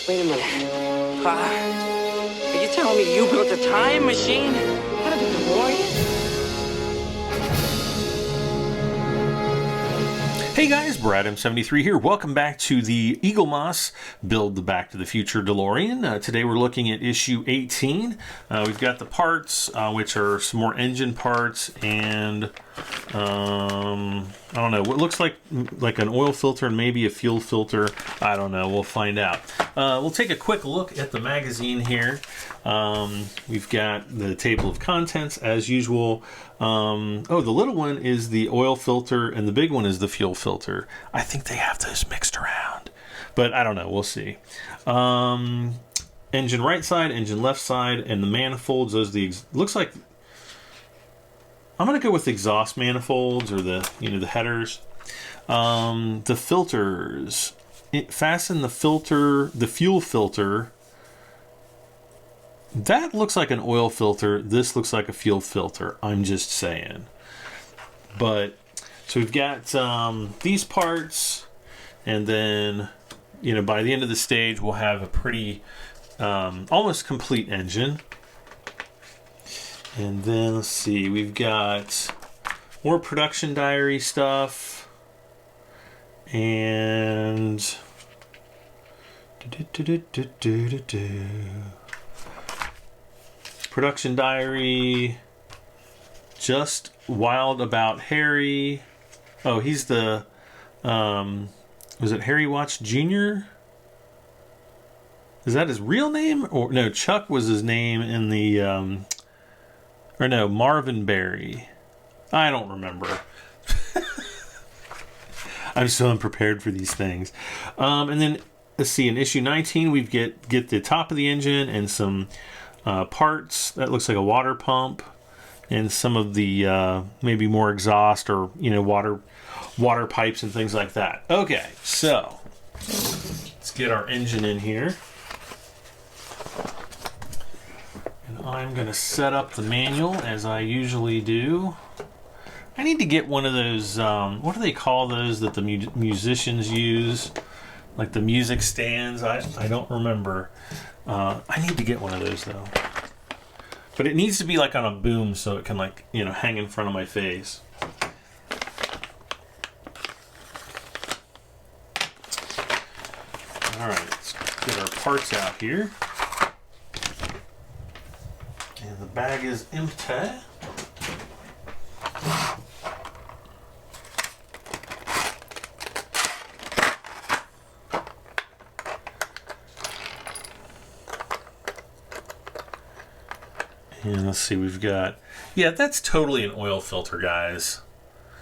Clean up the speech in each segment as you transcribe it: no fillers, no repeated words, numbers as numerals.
Wait a minute. Are you telling me you built a time machine out of a DeLorean? Hey guys, BradM73 here. Welcome back to the Eagle Moss Build the Back to the Future DeLorean. Today we're looking at issue 18. We've got the parts, which are some more engine parts, and I don't know, what looks like an oil filter and maybe a fuel filter. I don't know, we'll find out. We'll take a quick look at the magazine here. We've got the table of contents as usual. Oh, the little one is the oil filter and the big one is the fuel filter. I think they have those mixed around, but I don't know, we'll see. Engine right side, engine left side, and the manifolds, those are the, looks like, I'm gonna go with exhaust manifolds or the, the headers. The filters, fasten the filter, the fuel filter. That looks like an oil filter. This looks like a fuel filter. I'm just saying. But, so we've got these parts, and then, by the end of the stage, we'll have a pretty, almost complete engine. And then, let's see, we've got more production diary stuff. And... production diary, just wild about Harry. Oh, he's the, was it Harry Watts Jr.? Is that his real name? Or no, Chuck was his name in the, or no, Marvin Berry. I don't remember. I'm so unprepared for these things. And then, let's see, in issue 19, we get the top of the engine and some parts. That looks like a water pump, and some of the maybe more exhaust or water pipes and things like that. Okay, so let's get our engine in here, and I'm gonna set up the manual as I usually do. I need to get one of those, what do they call those that the musicians use, like the music stands? I don't remember. I need to get one of those though. But it needs to be like on a boom so it can hang in front of my face. Alright, let's get our parts out here. And the bag is empty. And let's see, we've got, yeah, that's totally an oil filter, guys.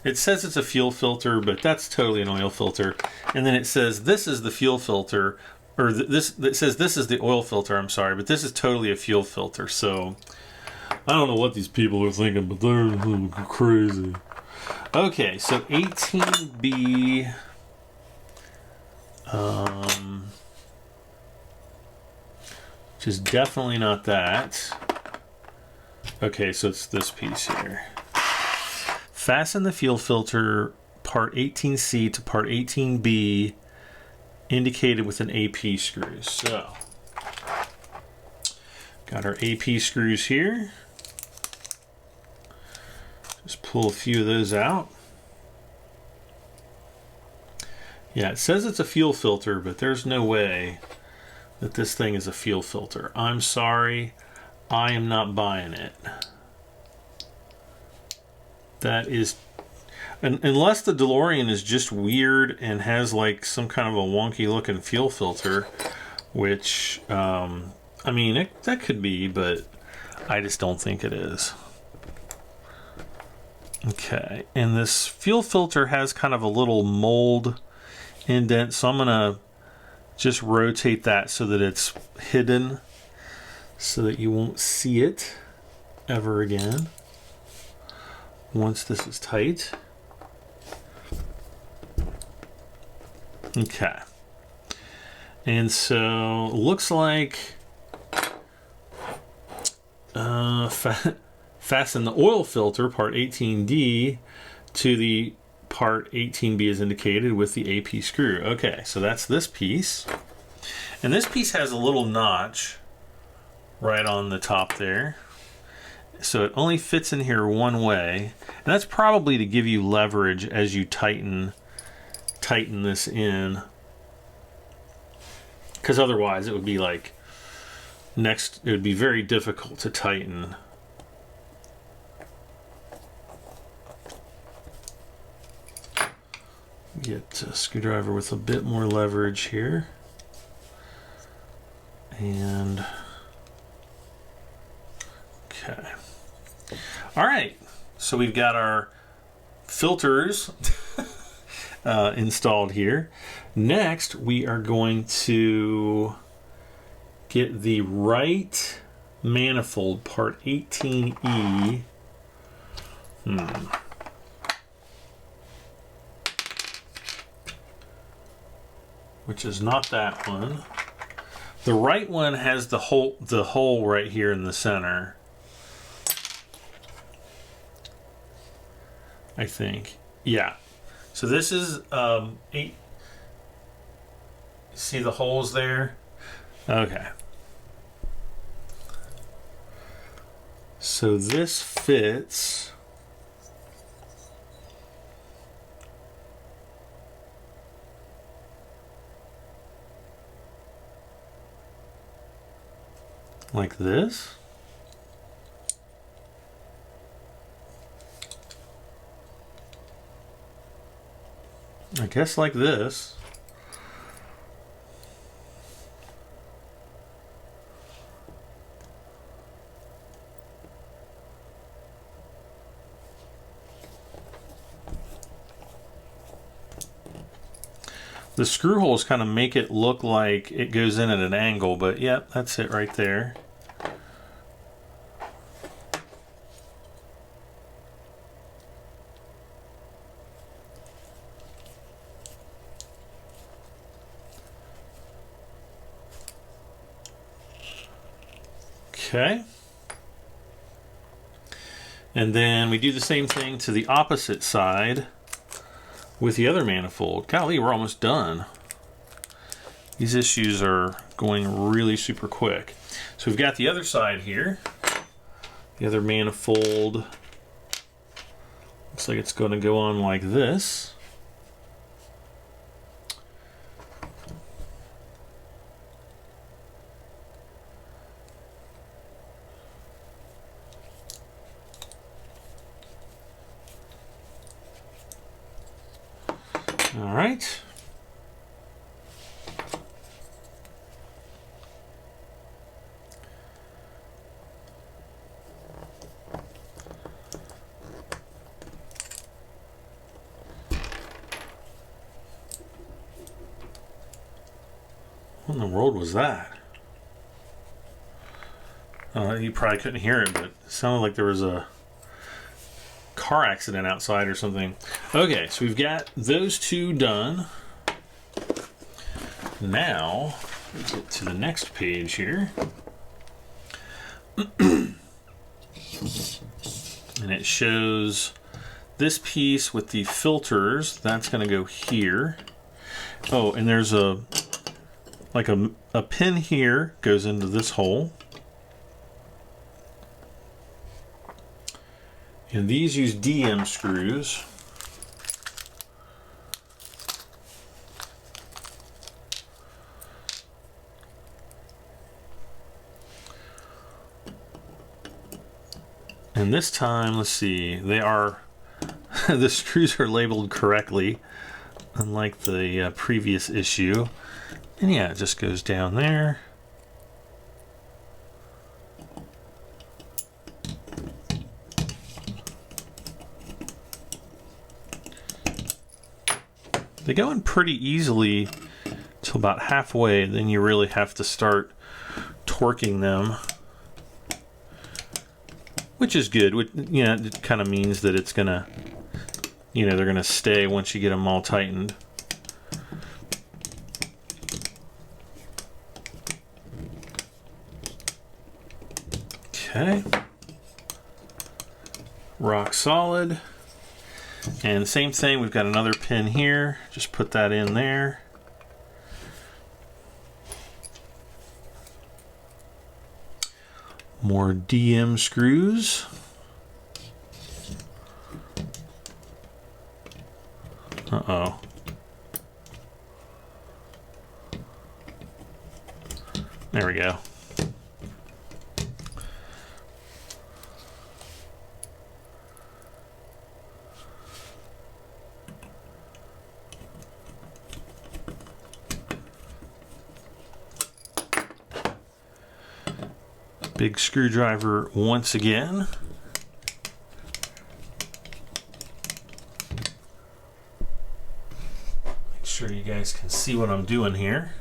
It says it's a fuel filter, but that's totally an oil filter. And then it says this is the fuel filter, or it says this is the oil filter, I'm sorry, but this is totally a fuel filter. So I don't know what these people are thinking, but they're crazy. Okay, so 18B, which is definitely not that. Okay, so it's this piece here. Fasten the fuel filter part 18C to part 18B, indicated with an AP screw. So, got our AP screws here. Just pull a few of those out. Yeah, it says it's a fuel filter, but there's no way that this thing is a fuel filter. I'm sorry. I am not buying it. That is, unless the DeLorean is just weird and has like some kind of a wonky looking fuel filter, which, I mean, that could be, but I just don't think it is. Okay, and this fuel filter has kind of a little mold indent, so I'm gonna just rotate that so that it's hidden, so that you won't see it ever again once this is tight. Okay. And so looks like fasten the oil filter, part 18D, to the part 18B as indicated with the AP screw. Okay, so that's this piece. And this piece has a little notch right on the top there. So it only fits in here one way. And that's probably to give you leverage as you tighten this in. Because otherwise it would be like it would be very difficult to tighten. Get a screwdriver with a bit more leverage here. And okay. All right, so we've got our filters installed here. Next, we are going to get the right manifold, part 18E. Which is not that one. The right one has the hole right here in the center, I think. Yeah. So this is 8. See the holes there? Okay. So this fits. Like this. I guess like this. The screw holes kind of make it look like it goes in at an angle, but yep, that's it right there. Okay. And then we do the same thing to the opposite side with the other manifold. Golly, we're almost done. These issues are going really super quick. So we've got the other side here. The other manifold looks like it's going to go on like this. All right. What in the world was that? You probably couldn't hear it, but it sounded like there was a car accident outside or something. Okay, so we've got those two done. Now we get to the next page here. And it shows this piece with the filters. That's going to go here. Oh, and there's a pin here goes into this hole. And these use DM screws. And this time, let's see, they are, the screws are labeled correctly, unlike the previous issue. And yeah, it just goes down there. They go in pretty easily till about halfway, then you really have to start torquing them, which is good. You know, it kind of means that it's gonna, you know, they're gonna stay once you get them all tightened. Okay, rock solid. And same thing, we've got another pin here. Just put that in there. More DM screws. Uh-oh. There we go. Big screwdriver once again. Make sure you guys can see what I'm doing here.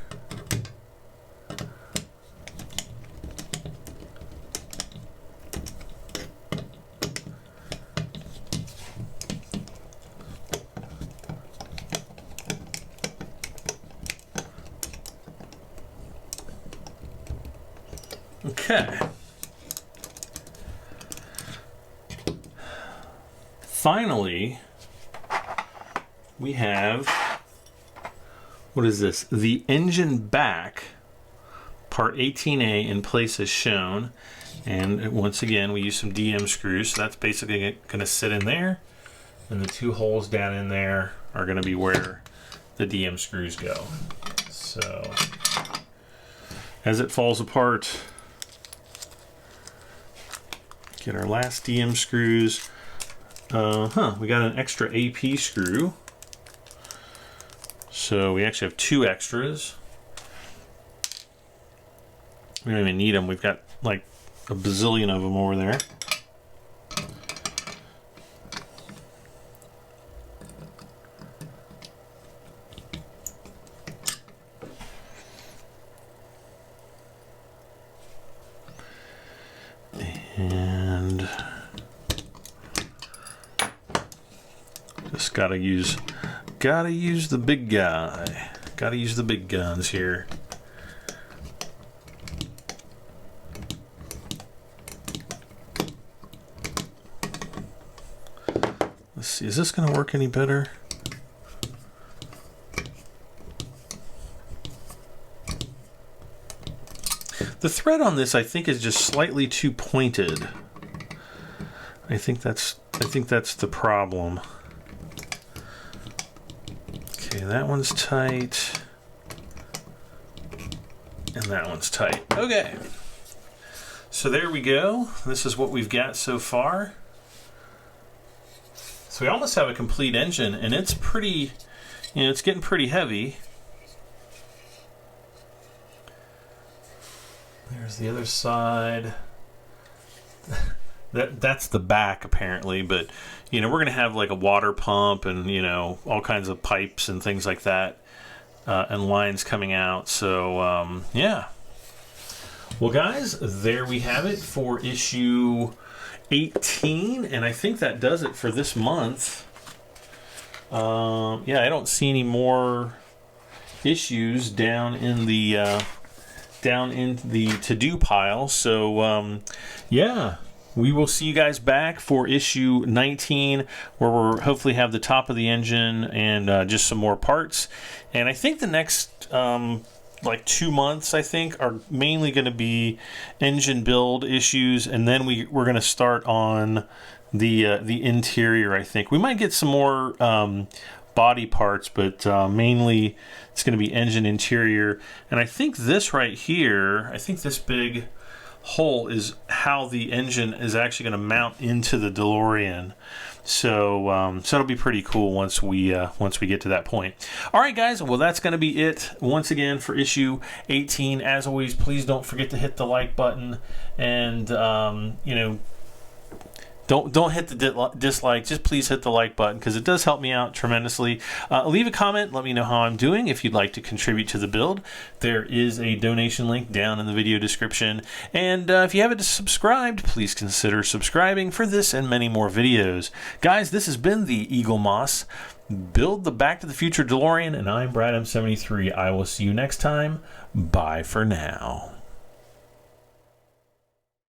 Okay. Finally, we have, what is this? The engine back, part 18A in place as shown. And once again, we use some DM screws. So that's basically going to sit in there. And the two holes down in there are going to be where the DM screws go. So as it falls apart, get our last DM screws. We got an extra AP screw. So we actually have two extras. We don't even need them. We've got like a bazillion of them over there. And just gotta use the big guy. Gotta use the big guns here. Let's see, is this gonna work any better? The thread on this, I think, is just slightly too pointed. I think that's the problem. Okay, that one's tight. And that one's tight. Okay. So there we go. This is what we've got so far. So we almost have a complete engine, and it's pretty, it's getting pretty heavy. There's the other side. That's the back apparently, but we're gonna have like a water pump and all kinds of pipes and things like that, and lines coming out. So yeah. Well, guys, there we have it for issue 18, and I think that does it for this month. Yeah, I don't see any more issues down in the to-do pile. So yeah, we will see you guys back for issue 19, where we'll hopefully have the top of the engine and just some more parts. And I think the next like 2 months, I think, are mainly going to be engine build issues, and then we're going to start on the interior. I think we might get some more body parts, but mainly it's going to be engine interior. And I think this right here, I think this big hole is how the engine is actually going to mount into the DeLorean. So so it'll be pretty cool once we get to that point. All right, guys. Well, that's going to be it once again for issue 18. As always, please don't forget to hit the like button, and don't hit the dislike. Just please hit the like button, because it does help me out tremendously. Leave a comment. Let me know how I'm doing. If you'd like to contribute to the build, there is a donation link down in the video description. And if you haven't subscribed, please consider subscribing for this and many more videos. Guys, this has been the Eagle Moss Build the Back to the Future DeLorean, and I'm Brad M73. I will see you next time. Bye for now.